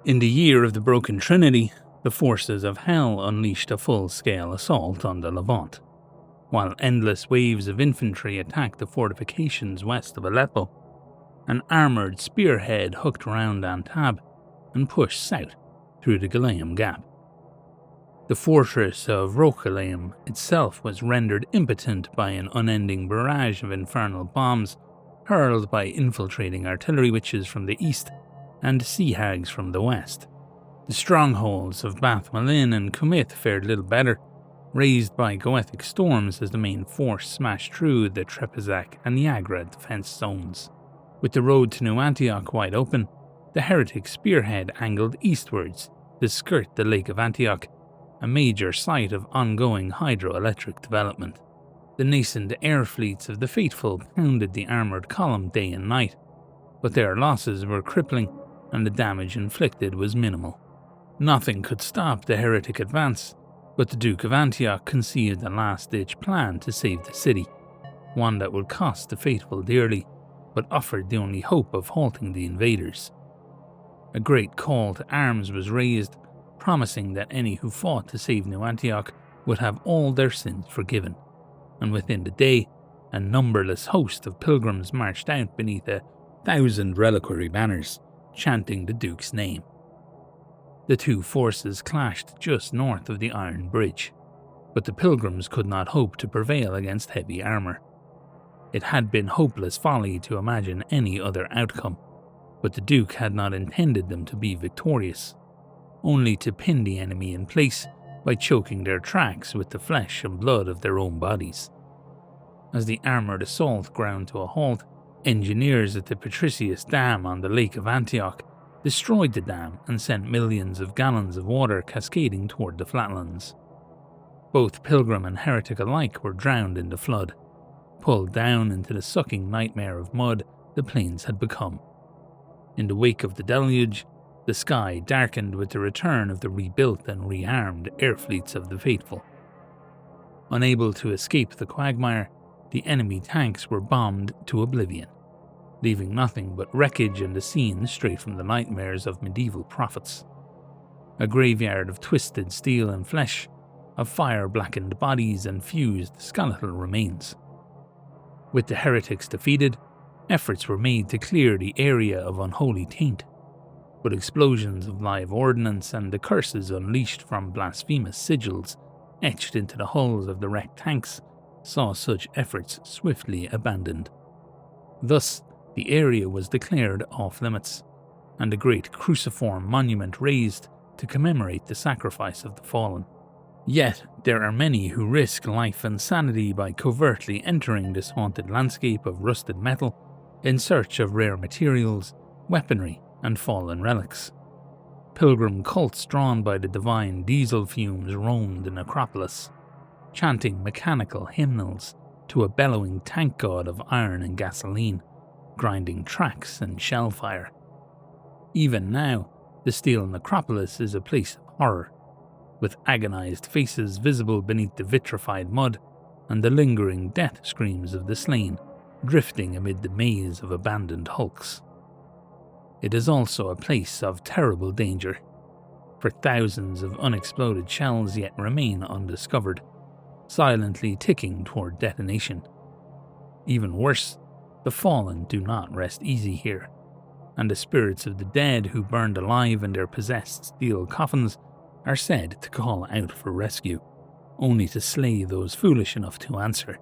In the year of the Broken Trinity, the forces of Hell unleashed a full-scale assault on the Levant, while endless waves of infantry attacked the fortifications west of Aleppo. An armoured spearhead hooked around Antab and pushed south through the Galayim Gap. The fortress of Rochalayim itself was rendered impotent by an unending barrage of infernal bombs hurled by infiltrating artillery witches from the east and sea hags from the west. The strongholds of Bath Malin and Kumith fared little better, razed by Goethic storms as the main force smashed through the Trepizak and Niagara defense zones. With the road to New Antioch wide open, the heretic spearhead angled eastwards to skirt the Lake of Antioch, a major site of ongoing hydroelectric development. The nascent air fleets of the faithful pounded the armoured column day and night, but their losses were crippling and the damage inflicted was minimal. Nothing could stop the heretic advance, but the Duke of Antioch conceived a last-ditch plan to save the city, one that would cost the faithful dearly, but offered the only hope of halting the invaders. A great call to arms was raised, promising that any who fought to save New Antioch would have all their sins forgiven, and within the day, a numberless host of pilgrims marched out beneath 1,000 reliquary banners, chanting the Duke's name. The two forces clashed just north of the Iron Bridge, but the pilgrims could not hope to prevail against heavy armour. It had been hopeless folly to imagine any other outcome, but the Duke had not intended them to be victorious, only to pin the enemy in place by choking their tracks with the flesh and blood of their own bodies. As the armoured assault ground to a halt, engineers at the Patricius Dam on the Lake of Antioch destroyed the dam and sent millions of gallons of water cascading toward the flatlands. Both pilgrim and heretic alike were drowned in the flood, pulled down into the sucking nightmare of mud the plains had become. In the wake of the deluge, the sky darkened with the return of the rebuilt and rearmed air fleets of the faithful. Unable to escape the quagmire, the enemy tanks were bombed to oblivion, leaving nothing but wreckage and a scene straight from the nightmares of medieval prophets. A graveyard of twisted steel and flesh, of fire-blackened bodies and fused skeletal remains. With the heretics defeated, efforts were made to clear the area of unholy taint, but explosions of live ordnance and the curses unleashed from blasphemous sigils etched into the hulls of the wrecked tanks saw such efforts swiftly abandoned. Thus, the area was declared off-limits, and a great cruciform monument raised to commemorate the sacrifice of the fallen. Yet, there are many who risk life and sanity by covertly entering this haunted landscape of rusted metal in search of rare materials, weaponry, and fallen relics. Pilgrim cults drawn by the divine diesel fumes roamed the Necropolis, chanting mechanical hymnals to a bellowing tank god of iron and gasoline, grinding tracks and shellfire. Even now, the steel Necropolis is a place of horror, with agonized faces visible beneath the vitrified mud and the lingering death screams of the slain drifting amid the maze of abandoned hulks. It is also a place of terrible danger, for thousands of unexploded shells yet remain undiscovered, silently ticking toward detonation. Even worse, the fallen do not rest easy here, and the spirits of the dead who burned alive in their possessed steel coffins are said to call out for rescue, only to slay those foolish enough to answer.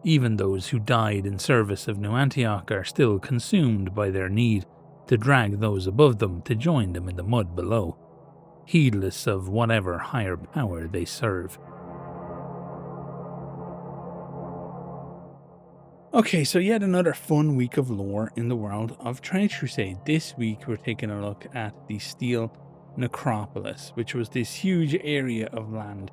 Even those who died in service of New Antioch are still consumed by their need to drag those above them to join them in the mud below, heedless of whatever higher power they serve. Okay, so yet another fun week of lore in the world of Trinity Crusade. This week we're taking a look at the Steel Necropolis, which was this huge area of land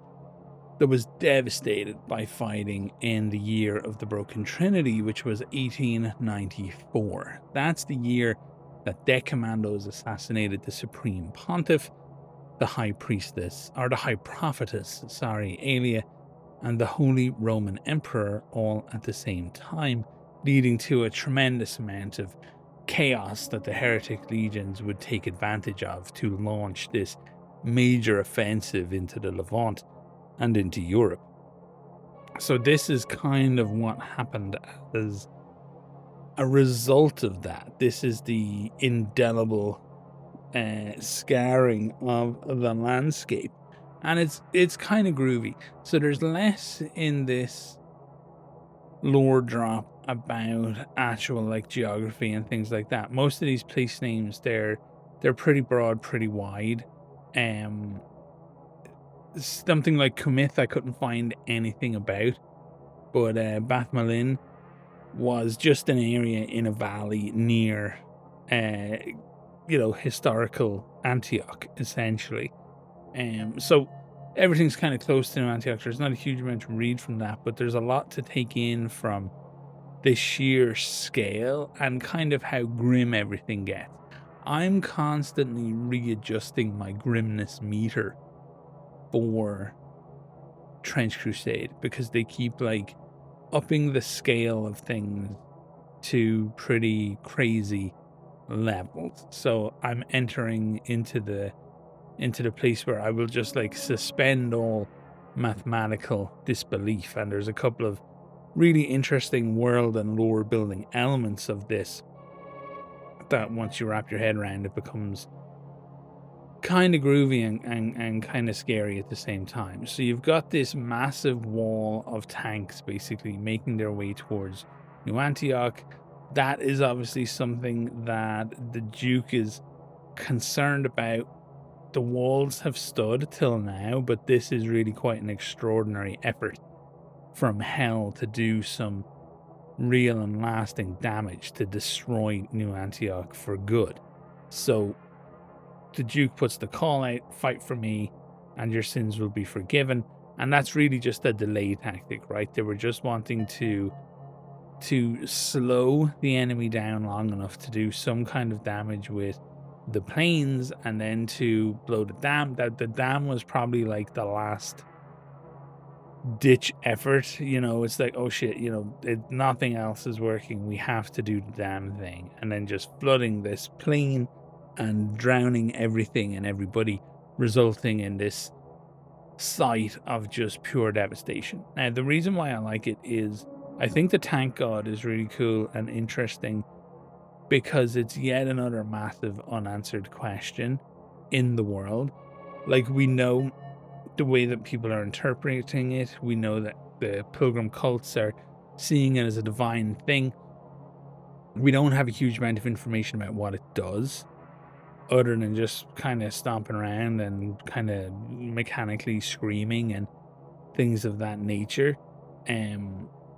that was devastated by fighting in the year of the Broken Trinity, which was 1894. That's the year that death commandos assassinated the Supreme Pontiff, the High Prophetess, Aelia, and the Holy Roman Emperor all at the same time, leading to a tremendous amount of chaos that the heretic legions would take advantage of to launch this major offensive into the Levant and into Europe. So this is kind of what happened as a result of that. This is the indelible scarring of the landscape, and it's kind of groovy. So there's less in this lore drop about actual like geography and things like that. Most of these place names, they're pretty broad, pretty wide. Something like Comith I couldn't find anything about, but Bathmalin was just an area in a valley near historical Antioch, essentially. So everything's kind of close to Antioch. There's not a huge amount to read from that, but there's a lot to take in from the sheer scale and kind of how grim everything gets. I'm constantly readjusting my grimness meter for Trench Crusade because they keep like upping the scale of things to pretty crazy levels. So I'm entering into the place where I will just like suspend all mathematical disbelief, and there's a couple of really interesting world and lore building elements of this that once you wrap your head around, it becomes kind of groovy and kind of scary at the same time. So you've got this massive wall of tanks basically making their way towards New Antioch. That is obviously something that the Duke is concerned about. The walls have stood till now, but this is really quite an extraordinary effort from hell to do some real and lasting damage to destroy New Antioch for good. So the Duke puts the call out, fight for me, and your sins will be forgiven. And that's really just a delay tactic, right? They were just wanting to slow the enemy down long enough to do some kind of damage with the planes, and then to blow the dam. That the dam was probably like the last ditch effort. It's like, oh shit, nothing else is working, we have to do the damn thing, and then just flooding this plain and drowning everything and everybody, resulting in this sight of just pure devastation. Now, the reason why I like it is I think the tank god is really cool and interesting because it's yet another massive unanswered question in the world. Like, we know the way that people are interpreting it. We know that the pilgrim cults are seeing it as a divine thing. We don't have a huge amount of information about what it does, other than just kind of stomping around and kind of mechanically screaming and things of that nature.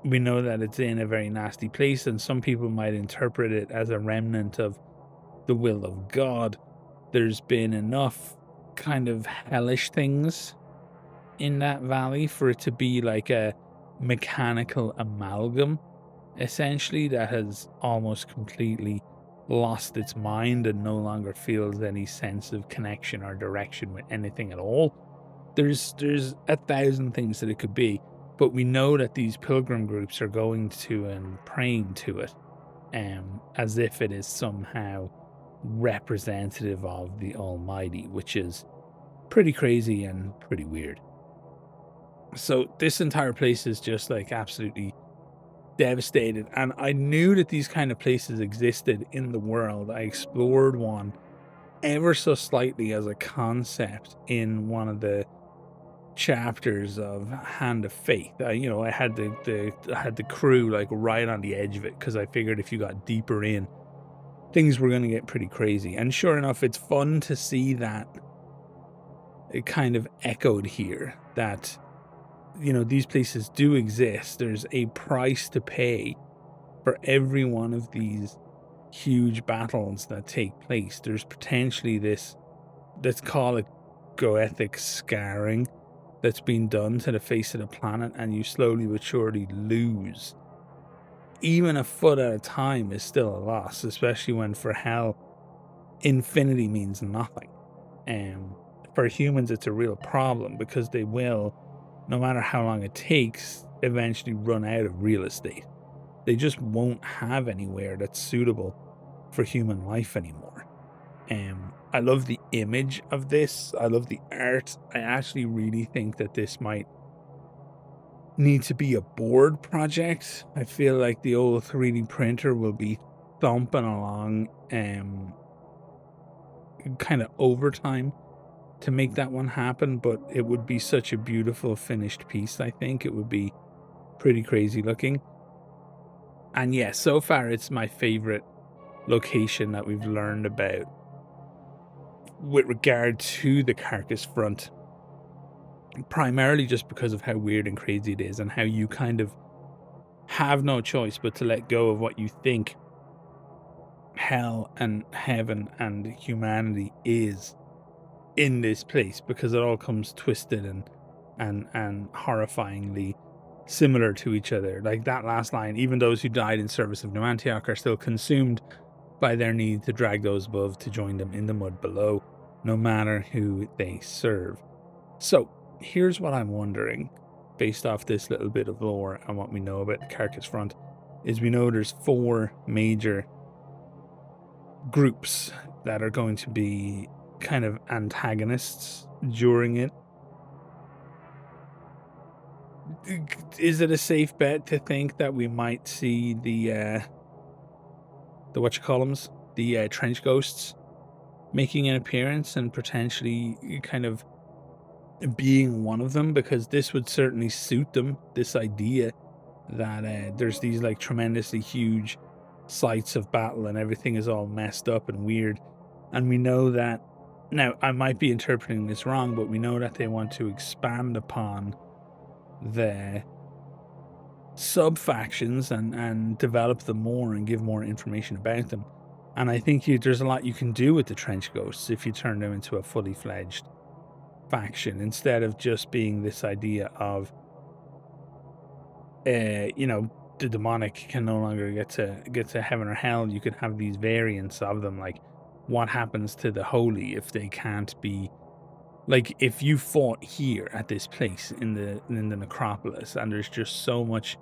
We know that it's in a very nasty place, and some people might interpret it as a remnant of the will of God. There's been enough kind of hellish things in that valley for it to be like a mechanical amalgam, essentially, that has almost completely lost its mind and no longer feels any sense of connection or direction with anything at all. There's 1,000 things that it could be, but we know that these pilgrim groups are going to and praying to it, as if it is somehow representative of the Almighty, which is pretty crazy and pretty weird. So this entire place is just like absolutely devastated, and I knew that these kind of places existed in the world. I explored one ever so slightly as a concept in one of the chapters of Hand of Faith. I had the crew like right on the edge of it because I figured if you got deeper in, things were going to get pretty crazy. And sure enough, it's fun to see that it kind of echoed here, that these places do exist. There's a price to pay for every one of these huge battles that take place. There's potentially this, let's call it goethic scarring, that's been done to the face of the planet, and you slowly but surely lose. Even a foot at a time is still a loss, especially when for hell, infinity means nothing. For humans, it's a real problem because they will, no matter how long it takes, eventually run out of real estate. They just won't have anywhere that's suitable for human life anymore. I love the image of this. I love the art. I actually really think that this might need to be a board project. I feel like the old 3D printer will be thumping along kind of overtime to make that one happen, but it would be such a beautiful finished piece. I think it would be pretty crazy looking. And yeah, so far it's my favorite location that we've learned about with regard to the Carcass front, primarily just because of how weird and crazy it is and how you kind of have no choice but to let go of what you think hell and heaven and humanity is in this place, because it all comes twisted and horrifyingly similar to each other. Like that last line, even those who died in service of New Antioch are still consumed by their need to drag those above to join them in the mud below, no matter who they serve. So here's what I'm wondering, based off this little bit of lore and what we know about the Carcass front, is we know there's 4 major groups that are going to be kind of antagonists during it. Is it a safe bet to think that we might see the whatchamacallums, the trench ghosts, making an appearance and potentially kind of being one of them? Because this would certainly suit them, this idea that there's these like tremendously huge sites of battle and everything is all messed up and weird. And we know that, now I might be interpreting this wrong, but we know that they want to expand upon the sub-factions and develop them more and give more information about them. And I think there's a lot you can do with the trench ghosts if you turn them into a fully fledged faction, instead of just being this idea of the demonic can no longer get to heaven or hell. You could have these variants of them, like what happens to the holy if they can't be, like if you fought here at this place in the Necropolis and there's just so much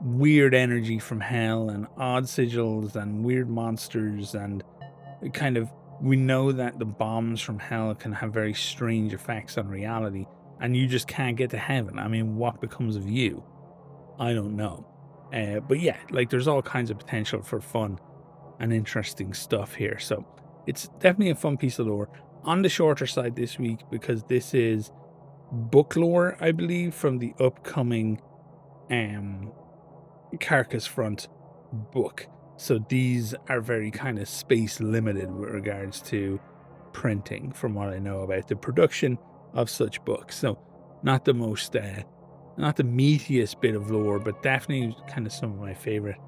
weird energy from hell and odd sigils and weird monsters, and kind of, we know that the bombs from hell can have very strange effects on reality, and you just can't get to heaven. I mean, what becomes of you? I don't know. But yeah, like there's all kinds of potential for fun and interesting stuff here. So it's definitely a fun piece of lore. On the shorter side this week, because this is book lore, I believe, from the upcoming Carcass front book. So these are very kind of space limited with regards to printing, from what I know about the production of such books. So not the most not the meatiest bit of lore, but definitely kind of some of my favorite.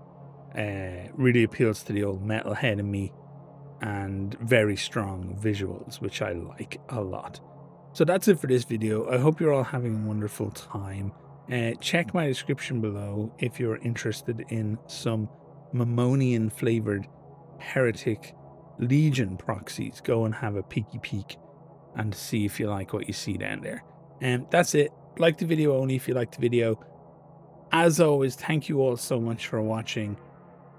Really appeals to the old metalhead in me, and very strong visuals, which I like a lot. So that's it for this video. I hope you're all having a wonderful time. Check my description below if you're interested in some Mammonian flavored Heretic Legion proxies. Go and have a peeky peek and see if you like what you see down there. And that's it. Like the video only if you like the video. As always, thank you all so much for watching.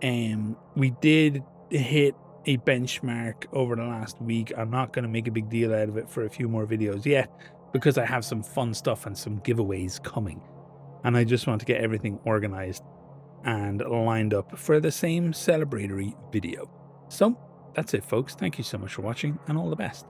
We did hit a benchmark over the last week. I'm not going to make a big deal out of it for a few more videos yet, because I have some fun stuff and some giveaways coming, and I just want to get everything organized and lined up for the same celebratory video. So that's it, folks. Thank you so much for watching, and all the best.